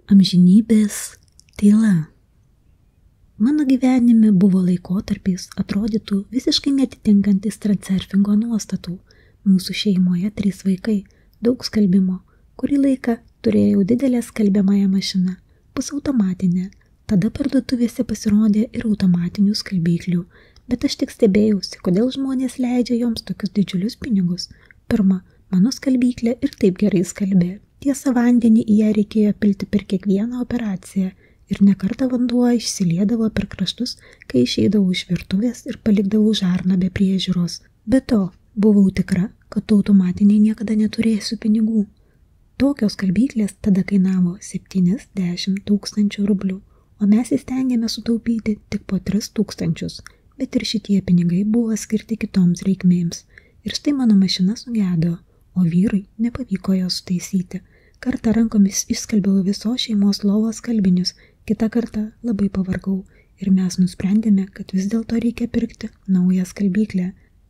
Amžinybės tyla. Mano gyvenime buvo laikotarpis, atrodytų visiškai netitinkantis transurfingo nuostatų. Mūsų šeimoje 3 vaikai, daug skalbimo. Kurį laiką turėjau didelę skalbiamąją mašiną, pusautomatinę. Tada parduotuvėse pasirodė ir automatinių skalbyklių, bet aš tik stebėjausi, kodėl žmonės leidžia joms tokius didžiulius pinigus. Pirma, mano skalbyklė ir taip gerai skalbė. Tiesa, vandenį į ją reikėjo pilti per kiekvieną operaciją ir nekartą vanduo išsiliedavo per kraštus, kai išeidavau iš virtuvės ir palikdavau žarną be priežiūros. Be to, buvau tikra, kad automatiniai niekada neturėsiu pinigų. Tokios skalbyklės tada kainavo 7-10 tūkstančių rublių, o mes įstengėme sutaupyti tik po 3 tūkstančius, bet ir šitie pinigai buvo skirti kitoms reikmėms. Ir štai mano mašina sugedo, o vyrui nepavyko jos sutaisyti. Kartą rankomis išskalbiau visos šeimos lovos skalbinius, kitą kartą labai pavargau ir mes nusprendėme, kad vis dėlto reikia pirkti naują skalbyklę.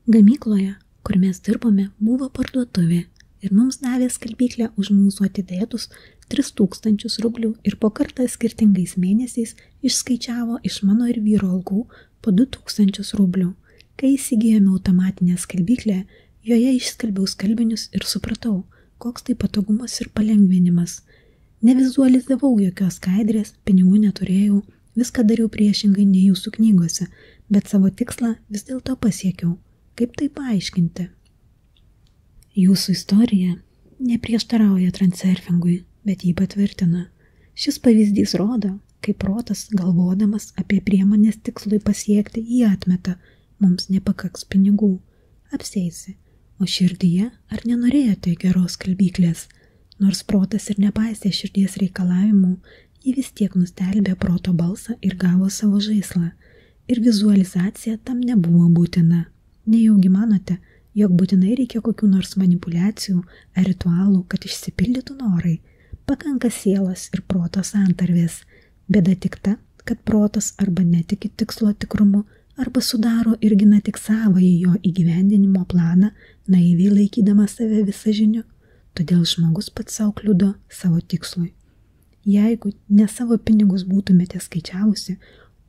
Gamykloje, kur mes dirbome, buvo parduotuvė ir mums davė skalbyklę už mūsų atidėtus 3000 rublių ir po kartą skirtingais mėnesiais išskaičiavo iš mano ir vyro algų po 2000 rublių. Kai įsigijome automatinę skalbyklę, joje išskalbiau skalbinius ir supratau, koks tai patogumas ir palengvinimas. Nevizualizavau jokios skaidrės, pinigų neturėjau, viską dariau priešingai nei jūsų knygose, bet savo tikslą vis dėlto pasiekiau. Kaip tai paaiškinti? Jūsų istorija neprieštarauja transurfingui, bet jį patvirtina. Šis pavyzdys rodo, kaip protas, galvodamas apie priemonės tikslui pasiekti, jį atmeta, mums nepakaks pinigų, apsėsi. O širdyje ar nenorėjote geros skalbyklės? Nors protas ir nepaisė širdies reikalavimų, ji vis tiek nustelbė proto balsą ir gavo savo žaislą. Ir vizualizacija tam nebuvo būtina. Nejaugi manote, jog būtinai reikia kokių nors manipulacijų ar ritualų, kad išsipildytų norai? Pakanka sielos ir proto santarvės. Bėda tik ta, kad protas arba netiki tikslo tikrumu, arba sudaro ir gina tik savąjį jo įgyvendinimo planą, naiviai laikydamas save visažiniu. Todėl žmogus pats savo kliudo savo tikslui. Jeigu ne savo pinigus būtumėte skaičiavusi,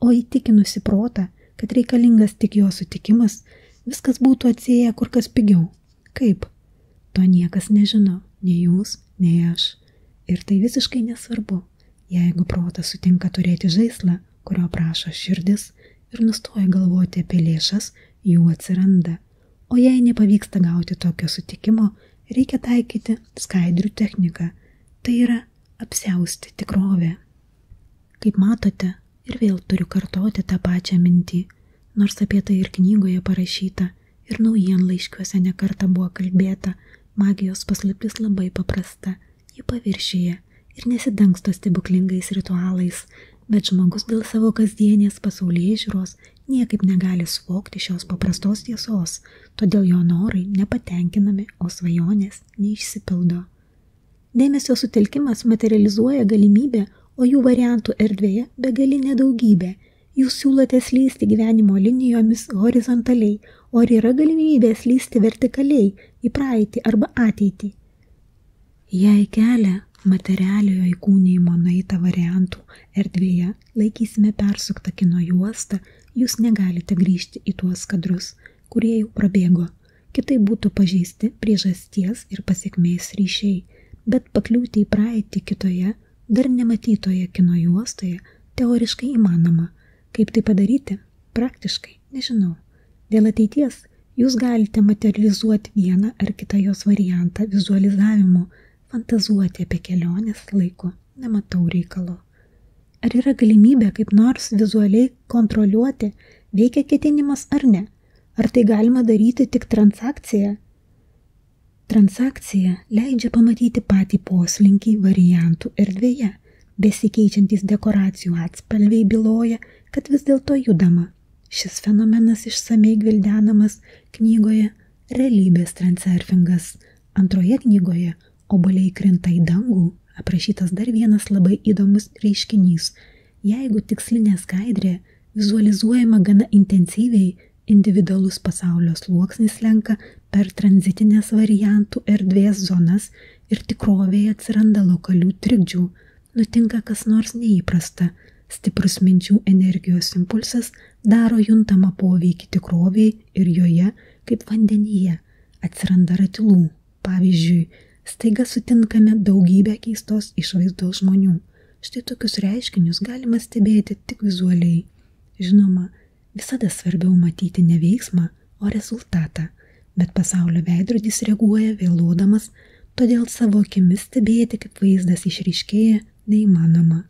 o įtikinusi protą, kad reikalingas tik jo sutikimas, viskas būtų atsiėję kur kas pigiau. Kaip? To niekas nežino, nei jūs, nei aš. Ir tai visiškai nesvarbu, jeigu protas sutinka turėti žaislą, kurio prašo širdis, ir nustoja galvoti apie lėšas, jų atsiranda. O jei nepavyksta gauti tokio sutikimo, reikia taikyti skaidrių techniką. Tai yra apsiausti tikrovę. Kaip matote, ir vėl turiu kartoti tą pačią mintį, nors apie tai ir knygoje parašyta, ir naujienlaiškiuose nekartą buvo kalbėta, magijos paslaptis labai paprasta, ji paviršyje ir nesidangsto stebuklingais ritualais, bet žmogus dėl savo kasdienės pasaulėžiūros niekaip negali suvokti šios paprastos tiesos, todėl jo norai nepatenkinami, o svajonės neišsipildo. Dėmesio sutelkimas materializuoja galimybę, o jų variantų erdvėje begalinė daugybė. Jūs siūlote slysti gyvenimo linijomis horizontaliai, o ar yra galimybė slysti vertikaliai į praeitį arba ateitį? Jei kelią materialiojo įkūnijimo nueitą variantų erdvėje laikysime persuktą kino juostą, jūs negalite grįžti į tuos kadrus, kurie jau prabėgo. Kitai būtų pažeisti priežasties ir pasekmės ryšiai, bet pakliūti į praeitį kitoje, dar nematytoje kino juostoje teoriškai įmanoma. Kaip tai padaryti? Praktiškai nežinau. Dėl ateities jūs galite materializuoti vieną ar kitą jos variantą vizualizavimu, fantazuoti apie kelionės laiku, nematau reikalo. Ar yra galimybė kaip nors vizualiai kontroliuoti, veikia ketinimas ar ne? Ar tai galima daryti tik transakcija? Transakcija leidžia pamatyti patį poslinkį variantų erdvėje. Besikeičiantys dekoracijų atspalviai byloja, kad vis dėlto judama. Šis fenomenas išsamei gvildenamas knygoje Realybės transurfingas. Antroje knygoje Obuoliai krinta į dangų aprašytas dar vienas labai įdomus reiškinys. Jeigu tikslinė skaidrė vizualizuojama gana intensyviai, individualus pasaulio sluoksnis slenka per tranzitinės variantų erdvės zonas ir tikrovėje atsiranda lokalių trikdžių. nutinka kas nors neįprasta. Stiprus minčių energijos impulsas daro juntamą poveikį tikroviai ir joje, kaip vandenyje, atsiranda ratilų. Pavyzdžiui, staiga sutinkame daugybę keistos išvaizdos žmonių. Štai tokius reiškinius galima stebėti tik vizualiai. Žinoma, visada svarbiau matyti ne veiksmą, o rezultatą, bet pasaulio veidrodis reaguoja vėluodamas, todėl savo akimis stebėti, kaip vaizdas išryškėja, neįmanoma.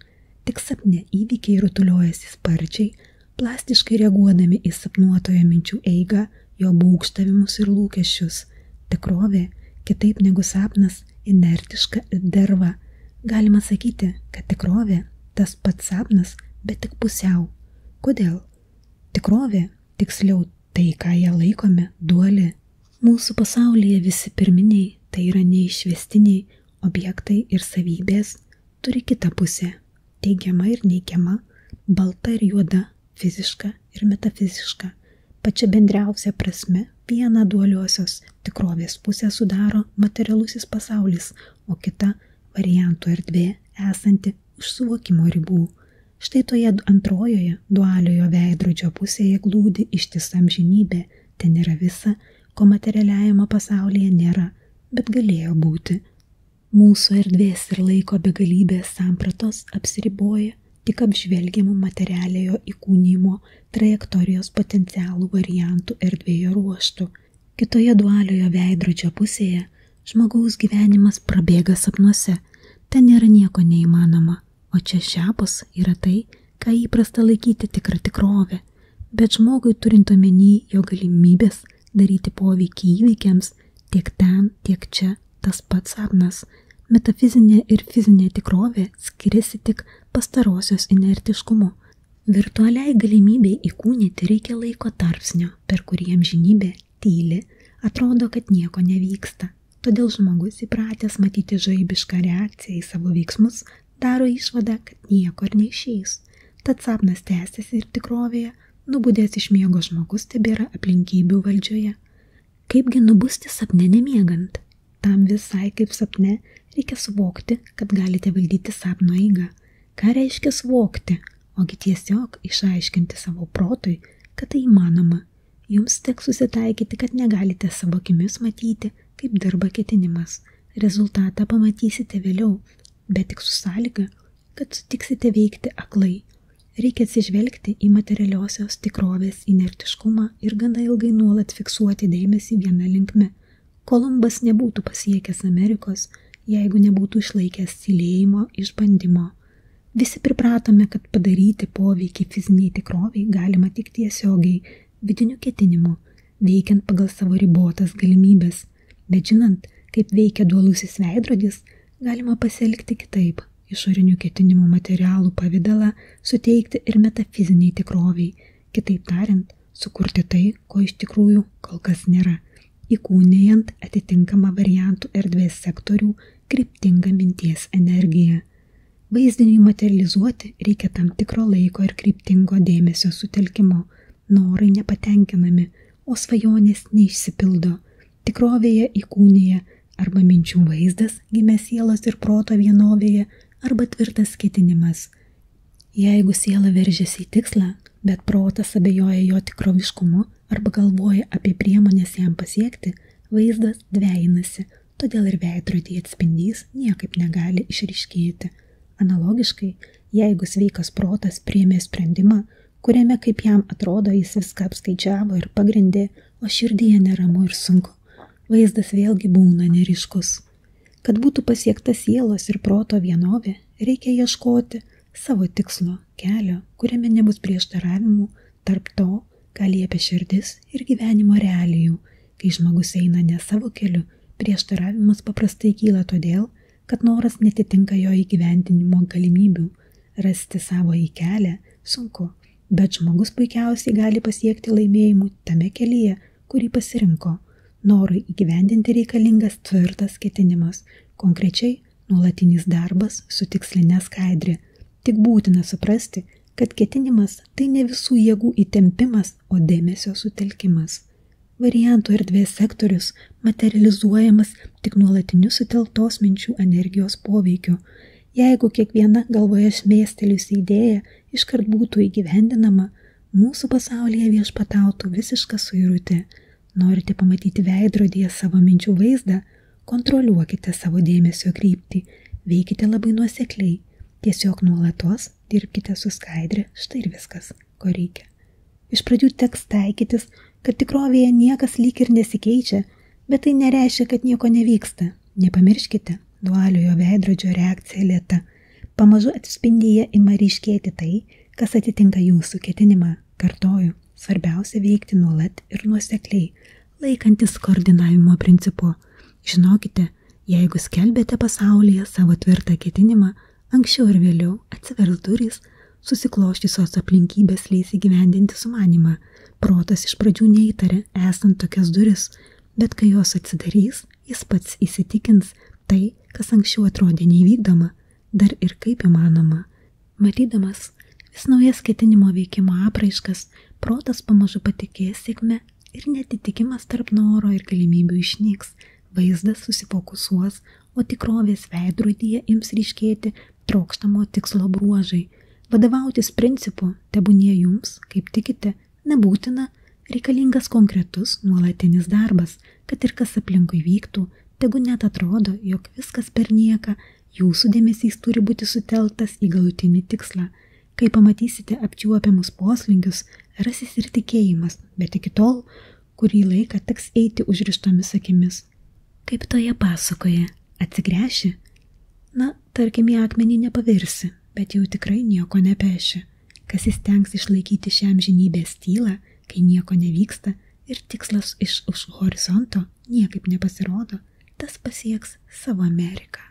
Tik sapne įvykiai rutuliojasi sparčiai, plastiškai reaguodami į sapnuotojo minčių eigą, jo būgštavimus ir lūkesčius. Tikrovė, kitaip negu sapnas, inertiška ir derva. Galima sakyti, kad tikrovė tas pats sapnas, bet tik pusiau. Kodėl? Tikrovė, tiksliau tai, ką ją laikome, duali. Mūsų pasaulyje visi pirminiai, tai yra neišvestiniai objektai ir savybės, turi kitą pusę. Teigiama ir neigiama, balta ir juoda, fiziška ir metafiziška. Pačia bendriausia prasme, vieną dualiosios tikrovės pusę sudaro materialusis pasaulis, o kita variantų erdvė esanti už suvokimo ribų. Štai toje antrojoje dualiojo veidrodžio pusėje glūdi ištisa amžinybė, ten yra visa, ko materialiajame pasaulyje nėra, bet galėjo būti. Mūsų erdvės ir laiko begalybės sampratos apsiriboja tik apžvelgiamų materialiojo įkūnymo trajektorijos potencialų variantų erdvėje ruoštų. Kitoje dualiojo veidrodžio pusėje žmogaus gyvenimas prabėga sapnuose, ten nėra nieko neįmanoma, o čia šiapus yra tai, ką įprasta laikyti tikrą tikrovę, bet žmogui turint omeny jo galimybės daryti poveikį įvykiams tiek ten, tiek čia, tas pats sapnas. Metafizinė ir fizinė tikrovė skiriasi tik pastarosios inertiškumu. Virtualiai galimybei įkūnyti reikia laiko tarpsnio, per kurį amžinybė tyli, atrodo, kad nieko nevyksta. Todėl žmogus įpratęs matyti žaibišką reakciją į savo veiksmus, daro išvadą, kad nieko ir neišeis. Tad sapnas tęsiasi ir tikrovėje, nubudęs iš miego žmogus tebėra aplinkybių valdžioje. Kaipgi nubusti sapne nemiegant? Tam visai kaip sapne reikia suvokti, kad galite valdyti sapno eigą. Ką reiškia suvokti? Ogi tiesiog išaiškinti savo protui, kad tai įmanoma. Jums teks susitaikyti, kad negalite savo akimis matyti, kaip dirba ketinimas. Rezultatą pamatysite vėliau, bet tik su sąlyga, kad sutiksite veikti aklai. Reikia atsižvelgti į materialiosios tikrovės inertiškumą ir gana ilgai nuolat fiksuoti dėmesį viena linkme. Kolumbas nebūtų pasiekęs Amerikos, jeigu nebūtų išlaikęs tylėjimo išbandymo. Visi pripratome, kad padaryti poveikį fiziniai tikroviai galima tik tiesiogiai, vidiniu ketinimu, veikiant pagal savo ribotas galimybės. Bet žinant, kaip veikia dualusis veidrodis, galima pasielgti kitaip, išorinių ketinimų materialų pavidalą suteikti ir metafiziniai tikroviai, kitaip tariant, sukurti tai, ko iš tikrųjų kol kas nėra, įkūnijant atitinkamą variantų erdvės sektorių kryptingą minties energiją. Vaizdiniui materializuoti reikia tam tikro laiko ir kryptingo dėmesio sutelkimo, norai nepatenkinami, o svajonės neišsipildo. Tikrovėje įkūnija arba minčių vaizdas gimė sielos ir proto vienovėje, arba tvirtas ketinimas. Jeigu siela veržiasi į tikslą, bet protas abejoja jo tikroviškumu arba galvoja apie priemonės jam pasiekti, vaizdas dvejinasi, todėl ir veidrodyje atspindys niekaip negali išryškėti. Analogiškai, jeigu sveikas protas priėmė sprendimą, kuriame kaip jam atrodo jis viską apskaičiavo ir pagrindė, o širdyje neramu ir sunku, vaizdas vėlgi būna neryškus. Kad būtų pasiekta sielos ir proto vienovė, reikia ieškoti savo tikslo, kelio, kuriame nebus prieštaravimų tarp to, ką liepia širdis ir gyvenimo realijų. Kai žmogus eina ne savo keliu, prieštaravimas paprastai kyla todėl, kad noras netitinka jo įgyvendinimo galimybių. Rasti savo į kelią sunku, bet žmogus puikiausiai gali pasiekti laimėjimų tame kelyje, kurį pasirinko. Norui įgyvendinti reikalingas tvirtas ketinimas, konkrečiai nuolatinis darbas su tiksline skaidrė. Tik būtina suprasti, kad ketinimas tai ne visų jėgų įtempimas, o dėmesio sutelkimas. Variantų erdvės sektorius materializuojamas tik nuolatiniu sutelktos minčių energijos poveikiu. Jeigu kiekviena galvoje šmėsteliusi idėja iškart būtų įgyvendinama, mūsų pasaulyje viešpatautų visiška suirutė. Norite pamatyti veidrodyje savo minčių vaizdą? Kontroliuokite savo dėmesio kryptį, veikite labai nuosekliai, tiesiog nuolatos dirbkite su skaidrė, štai ir viskas, ko reikia. Iš pradžių teks taikytis, kad tikrovėje niekas lyg ir nesikeičia, bet tai nereiškia, kad nieko nevyksta. Nepamirškite, dualiojo veidrodžio reakcija lėta. Pamažu atspindyje ima ryškėti tai, kas atitinka jūsų ketinimą. Kartoju, svarbiausia veikti nuolat ir nuosekliai, laikantis koordinavimo principu. Žinokite, jeigu skelbėte pasaulyje savo tvirtą ketinimą, anksčiau ir vėliau atsivers durys, susikloščiusios aplinkybės leis įgyvendinti sumanimą. Protas iš pradžių neįtarė, esant tokias duris, bet kai jos atsidarys, jis pats įsitikins tai, kas anksčiau atrodė neįvykdoma, dar ir kaip įmanoma. Matydamas vis naujas ketinimo veikimo apraiškas, protas pamažu patikės sėkme ir netitikimas tarp noro ir galimybių išnyks. Vaizdas susifokusuos, o tikrovės veidrodyje ims ryškėti trokštamo tikslo bruožai. Vadovautis principu tebūnie jums, kaip tikite, nebūtina, reikalingas konkretus nuolatinis darbas, kad ir kas aplinkui vyktų, tegu net atrodo, jog viskas per nieką, jūsų dėmesys turi būti sutelktas į galutinį tikslą. Kai pamatysite apčiuopiamus poslinkius, rasis ir tikėjimas, bet iki tol, kurį laiką teks eiti užrištomis akimis. Kaip toje pasakoje, atsigręši? Na, tarkim, į akmenį nepavirsi, bet jau tikrai nieko nepeši. Kas įstengs išlaikyti šią amžinybės tylą, kai nieko nevyksta ir tikslas iš už horizonto niekaip nepasirodo, tas pasieks savo Ameriką.